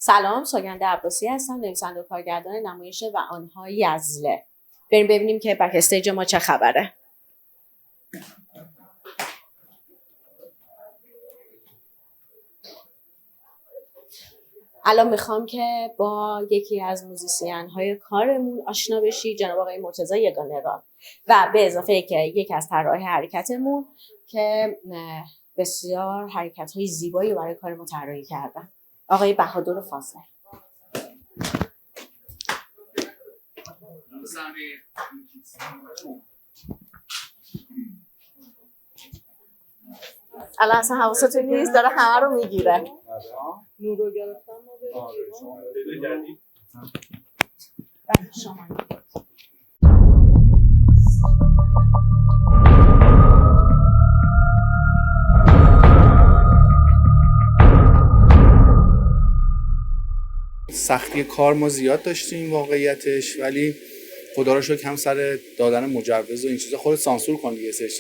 سلام، سوگنده عباسی هستم، نویسنده و کارگردان نمایش و آنها یزله. بریم ببینیم که بک استیج ما چه خبره. الان میخوام که با یکی از موزیسین های کارمون آشنا بشی، جناب آقای مرتضی یگانه راد، و به اضافه که یکی از طراحای حرکتمون که بسیار حرکت های زیبایی برای کار ما طراحی کردن، آقای بهادر فاضل. الان اصلا حواستون نیست، داره همه رو میگیره. نور رو گرفتم ما بریم. سختی کار ما زیاد داشتیم واقعیتش، ولی خدا رو شکر هم سر دادن مجوز و این چیزا خود سانسور کن دیگه سرچ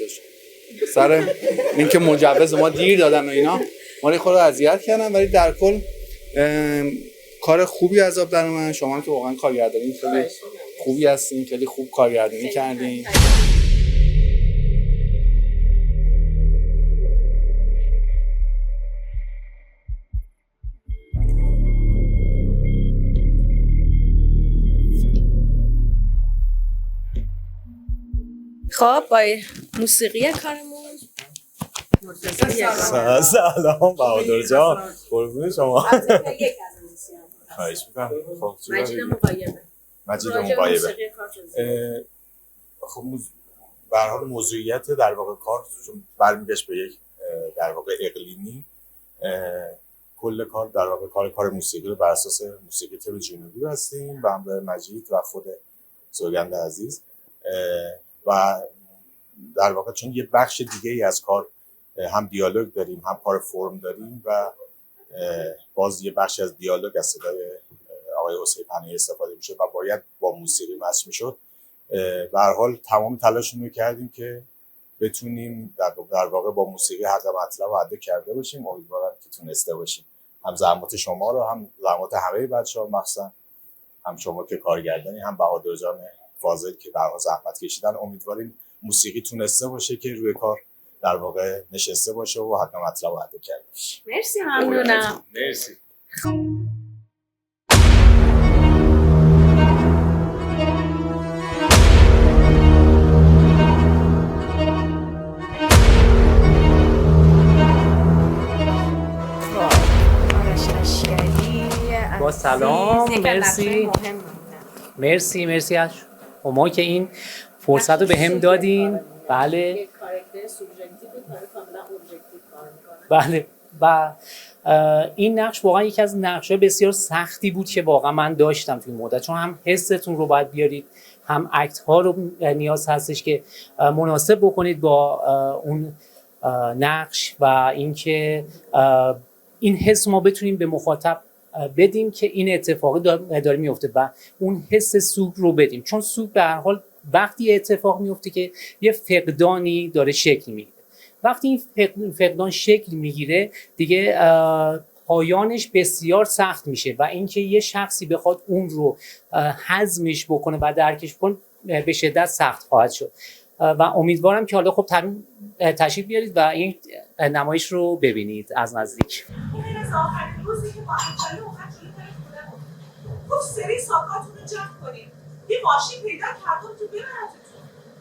سر اینکه مجوز ما دیر دادن و اینا ما خود رو اذیت کردن، ولی در کل کار خوبی از آب در اومد. شما هم که واقعا کارگردانی خیلی خوبی هستین، خیلی خوب کارگردانی کردین. خب با موسیقی کارمون سلام بهادر جان، قربون شما. خواهش می‌کنم. خب مجید مقایبه. خب به هر حال موضوعیت در واقع کار چون برمیگشت به یک در واقع اقلیمی، کل کار در واقع کار موسیقی رو بر اساس موسیقی تب جنوبی هستیم و همراه مجید و خود سوگند عزیز، و در واقع چون یه بخش دیگه ای از کار هم دیالوگ داریم هم کار فرم داریم و باز یه بخش از دیالوگ از صدای آقای حسین پناهی استفاده میشه و باید با موسیقی مچ میشد. به هر حال تمام تلاشمون رو کردیم که بتونیم در واقع با موسیقی حق مطلب رو ادا کرده باشیم. امیدوارم که تونسته باشیم، هم زحمات شما رو هم زحمات همه بچه‌ها، مخصوصا هم شما که کارگردانی هم بهادر جان فاضل که برای زحمت کشیدن. امیدواریم موسیقی تونسته باشه که روی کار در واقع نشسته باشه و حق مطلب رو ادا کرده باشه. مرسی، ممنونم. مرسی. با سلام، مرسی از شما که این فرصت رو به هم دادین. بله بله. و این نقش واقعا یکی از نقش‌های بسیار سختی بود که واقعا من داشتم توی این مدت، چون هم حستون رو باید بیارید، هم اکت ها رو نیاز هستش که مناسب بکنید با اون نقش، و اینکه این حس ما بتونیم به مخاطب بدیم که این اتفاقی داره میفته و اون حس سوگ رو بدیم، چون سوگ به هر حال وقتی اتفاق میفته که یه فقدانی داره شکل میگیره. وقتی این فقدان شکل میگیره دیگه پایانش بسیار سخت میشه و اینکه یه شخصی بخواد اون رو هضمش بکنه و درکش بکنه به شدت سخت خواهد شد و امیدوارم که حالا خب تشریف بیارید و این نمایش رو ببینید از نزدیک. این از آخرین روزی که با انجالی اومد جلو در خونه بود. گفت سری ساکاتون رو جمع کنید. یه ماشین پیدا کردم تو ببرتتون.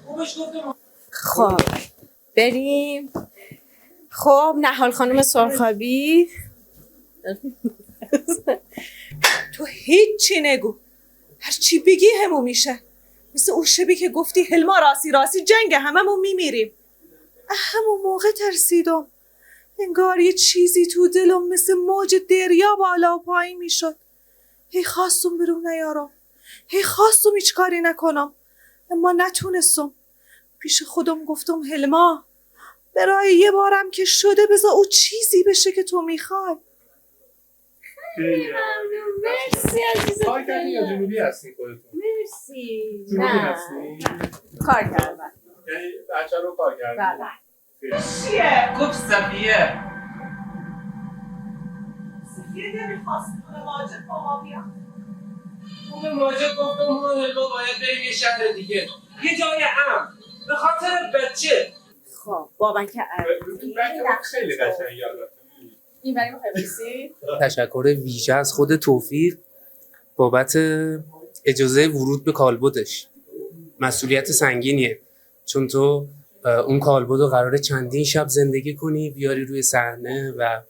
خوبش گفتم. خب بریم. خب نهال خانم سرخابی، تو هیچی نگو، هر چی بگی همون میشه. مثل اون شبی که گفتی هلما راستی جنگ هممون میمیریم. همون موقع ترسیدم، انگار یه چیزی تو دلم مثل موج دریا بالا و پایین میشد. هی خواستم برون نیارم، هی خواستم هیچ کاری نکنم، اما نتونستم. پیش خودم گفتم هلما برای یه بارم که شده بذار او چیزی بشه که تو میخوای. مرسی عزیزم. کار کردی یا جنوبی هستی خودتون؟ مرسی. جنوبی نه هستی؟ کار کردم. یعنی بچه رو کار کردی؟ بله. چیه؟ گفت صفیه. یه نمیخواست مواجب با ما بیاد. اون مواجب گفتم ما هلوا باید بریم یه شهر دیگه، یه جای امن، به خاطر بچه. خب بابک خیلی قشنگه. این برای مخبرسی تشکر ویژه از خود توفیق بابت اجازه ورود به کالبدش. مسئولیت سنگینیه، چون تو اون کالبد رو قراره چندین شب زندگی کنی، بیاری روی صحنه و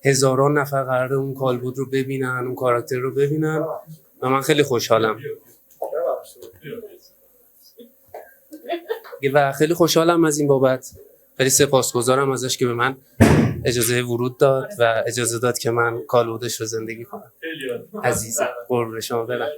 هزاران نفر قراره اون کالبد رو ببینن، اون کاراکتر رو ببینن و من خیلی خوشحالم و خیلی خوشحالم از این بابت. خیلی سپاسگزارم ازش که به من اجازه ورود داد و اجازه داد که من کالبدش رو زندگی کنم. عزیزم قربون شما برم.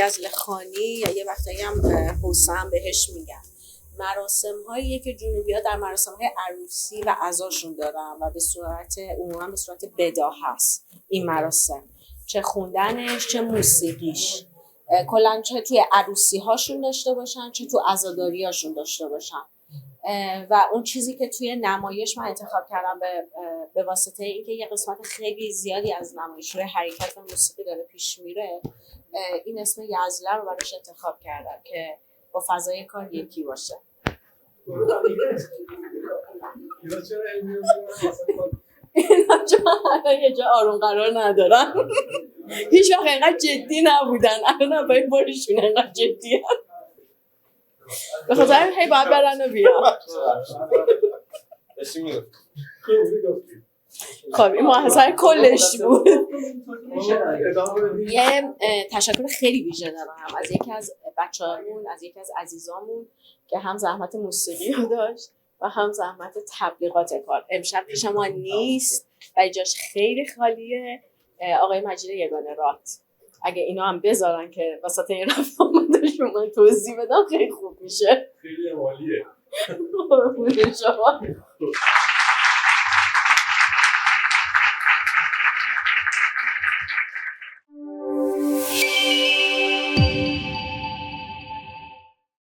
گزله خانی یا یه وقتایی هم حوسه هم بهش میگن، مراسم هایی که جنوبی ها در مراسم های عروسی و عزاشون دارن و به صورت عموما به صورت بداهه هست این مراسم، چه خوندنش چه موسیقیش، کلا چه توی عروسی هاشون داشته باشن چه تو عزاداری هاشون داشته باشن. و اون چیزی که توی نمایش من انتخاب کردم به واسطه اینکه یه قسمت خیلی زیادی از نمایش روی حرکت و موسیقی داره پیش میره، این اسم یزله رو براش انتخاب کردم که با فضای کار یکی باشه. اینا یه جا آروم قرار ندارن، هیچ وقت اینقدر جدی نبودن، الان با این بارشون اینقدر جدی هم. به خاطر هی باید برن و بیان. خب این محصول کلش بود. یه تشکر خیلی ویژه دارم از یکی از بچه‌هامون، از یکی از عزیزامون که هم زحمت موسیقی رو داشت و هم زحمت تبلیغات کار. امشب پیش ما نیست و جاش خیلی خالیه. آقای مجید یگانه رات، اگه اینا هم بذارن که وسط این رفت آمدش من توضیح بدم خیلی خوب میشه. خیلی عالیه. شما